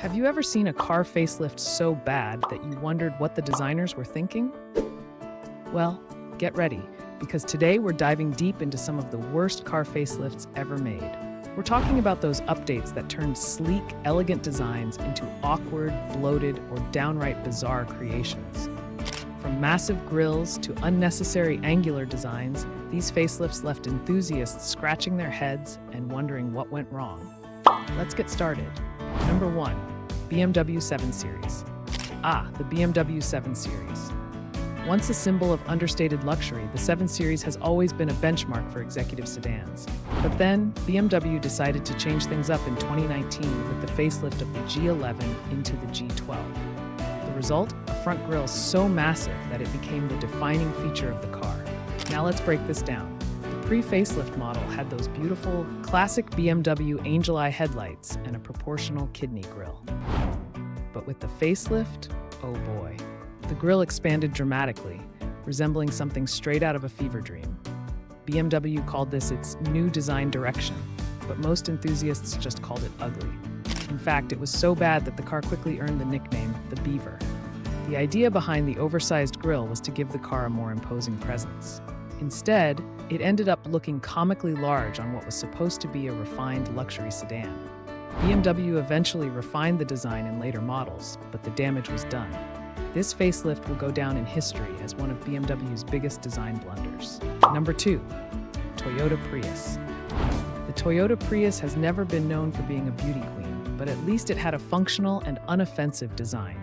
Have you ever seen a car facelift so bad that you wondered what the designers were thinking? Well, get ready, because today we're diving deep into some of the worst car facelifts ever made. We're talking about those updates that turned sleek, elegant designs into awkward, bloated, or downright bizarre creations. From massive grills to unnecessary angular designs, these facelifts left enthusiasts scratching their heads and wondering what went wrong. Let's get started. Number 1. BMW 7 Series. The BMW 7 Series. Once a symbol of understated luxury, the 7 Series has always been a benchmark for executive sedans. But then, BMW decided to change things up in 2019 with the facelift of the G11 into the G12. The result? A front grille so massive that it became the defining feature of the car. Now let's break this down. The pre-facelift model had those beautiful, classic BMW angel eye headlights and a proportional kidney grille. But with the facelift, oh boy. The grille expanded dramatically, resembling something straight out of a fever dream. BMW called this its new design direction, but most enthusiasts just called it ugly. In fact, it was so bad that the car quickly earned the nickname the Beaver. The idea behind the oversized grille was to give the car a more imposing presence. Instead, it ended up looking comically large on what was supposed to be a refined luxury sedan. BMW eventually refined the design in later models, but the damage was done. This facelift will go down in history as one of BMW's biggest design blunders. Number 2. Toyota Prius. The Toyota Prius has never been known for being a beauty queen, but at least it had a functional and unoffensive design.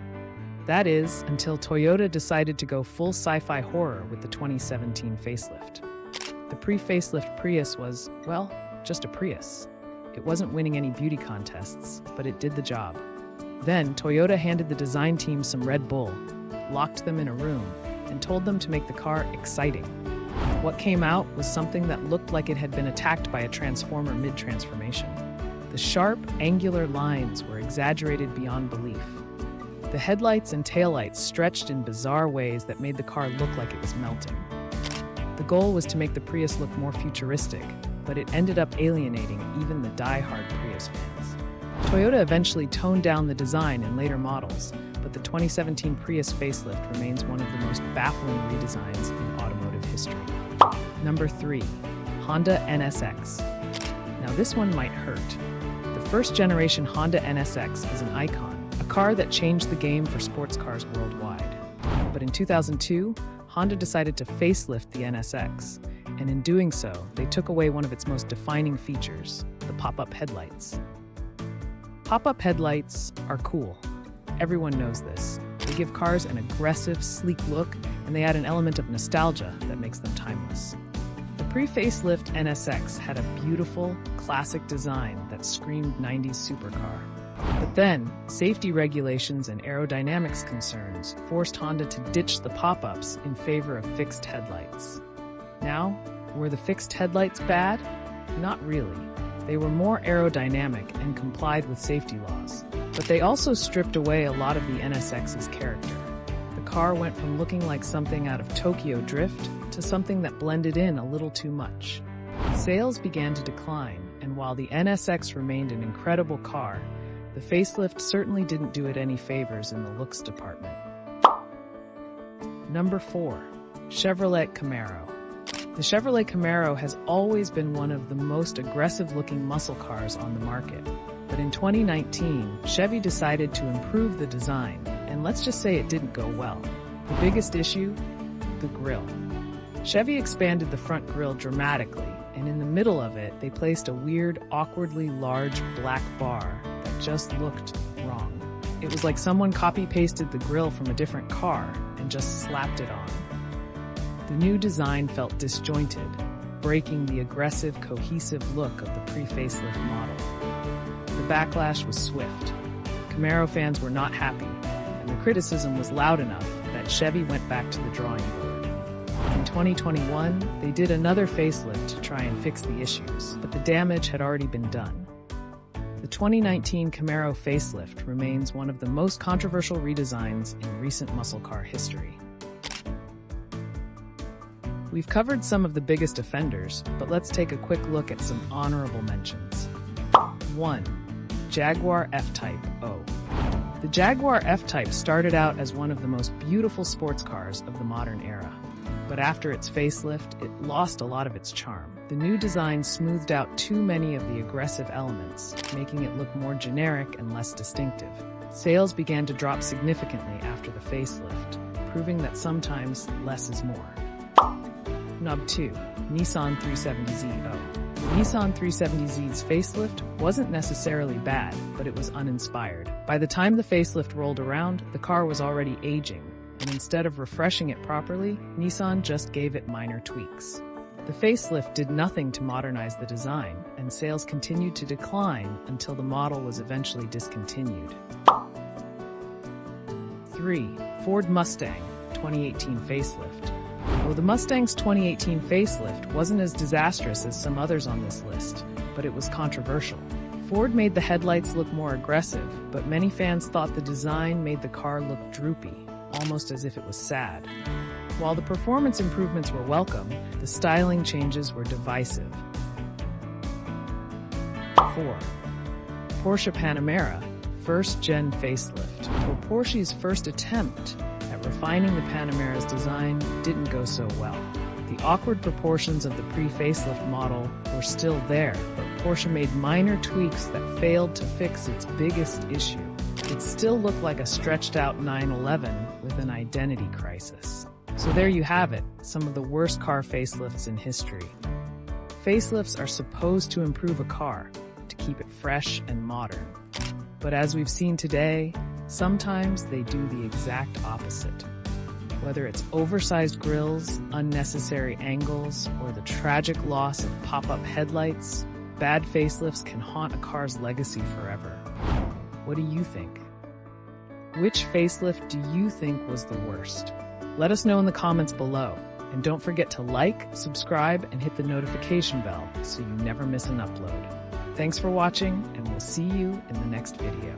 That is, until Toyota decided to go full sci-fi horror with the 2017 facelift. The pre-facelift Prius was, well, just a Prius. It wasn't winning any beauty contests, but it did the job. Then, Toyota handed the design team some Red Bull, locked them in a room, and told them to make the car exciting. What came out was something that looked like it had been attacked by a transformer mid-transformation. The sharp, angular lines were exaggerated beyond belief. The headlights and taillights stretched in bizarre ways that made the car look like it was melting. The goal was to make the Prius look more futuristic, but it ended up alienating even the die-hard Prius fans. Toyota eventually toned down the design in later models, but the 2017 Prius facelift remains one of the most baffling redesigns in automotive history. Number 3. Honda NSX. Now this one might hurt. The first-generation Honda NSX is an icon, a car that changed the game for sports cars worldwide. But in 2002, Honda decided to facelift the NSX, and in doing so, they took away one of its most defining features, the pop-up headlights. Pop-up headlights are cool. Everyone knows this. They give cars an aggressive, sleek look, and they add an element of nostalgia that makes them timeless. The pre-facelift NSX had a beautiful, classic design that screamed 90s supercar. But then, safety regulations and aerodynamics concerns forced Honda to ditch the pop-ups in favor of fixed headlights. Now, were the fixed headlights bad? Not really. They were more aerodynamic and complied with safety laws. But they also stripped away a lot of the NSX's character. The car went from looking like something out of Tokyo Drift to something that blended in a little too much. Sales began to decline, and while the NSX remained an incredible car, the facelift certainly didn't do it any favors in the looks department. Number 4. Chevrolet Camaro. The Chevrolet Camaro has always been one of the most aggressive-looking muscle cars on the market. But in 2019, Chevy decided to improve the design, and let's just say it didn't go well. The biggest issue? The grille. Chevy expanded the front grille dramatically, and in the middle of it, they placed a weird, awkwardly large black bar that just looked wrong. It was like someone copy-pasted the grille from a different car and just slapped it on. The new design felt disjointed, breaking the aggressive, cohesive look of the pre-facelift model. The backlash was swift. Camaro fans were not happy, and the criticism was loud enough that Chevy went back to the drawing board. In 2021, they did another facelift to try and fix the issues, but the damage had already been done. The 2019 Camaro facelift remains one of the most controversial redesigns in recent muscle car history. We've covered some of the biggest offenders, but let's take a quick look at some honorable mentions. 1. Jaguar F-Type O. The Jaguar F-Type started out as one of the most beautiful sports cars of the modern era. But after its facelift, it lost a lot of its charm. The new design smoothed out too many of the aggressive elements, making it look more generic and less distinctive. Sales began to drop significantly after the facelift, proving that sometimes less is more. Nub 2. Nissan 370Z. Nissan 370Z's facelift wasn't necessarily bad, but it was uninspired. By the time the facelift rolled around, the car was already aging, and instead of refreshing it properly, Nissan just gave it minor tweaks. The facelift did nothing to modernize the design, and sales continued to decline until the model was eventually discontinued. 3. Ford Mustang 2018 facelift. Though the Mustang's 2018 facelift wasn't as disastrous as some others on this list, but it was controversial. Ford made the headlights look more aggressive, but many fans thought the design made the car look droopy, almost as if it was sad. While the performance improvements were welcome, the styling changes were divisive. 4. Porsche Panamera first-gen facelift. For Porsche's first attempt at refining the Panamera's design didn't go so well. The awkward proportions of the pre-facelift model were still there, but Porsche made minor tweaks that failed to fix its biggest issue. It still looked like a stretched-out 911 with an identity crisis. So there you have it, some of the worst car facelifts in history. Facelifts are supposed to improve a car, to keep it fresh and modern. But as we've seen today, sometimes they do the exact opposite. Whether it's oversized grills, unnecessary angles, or the tragic loss of pop-up headlights, bad facelifts can haunt a car's legacy forever. What do you think? Which facelift do you think was the worst? Let us know in the comments below. And don't forget to like, subscribe, and hit the notification bell so you never miss an upload. Thanks for watching, and we'll see you in the next video.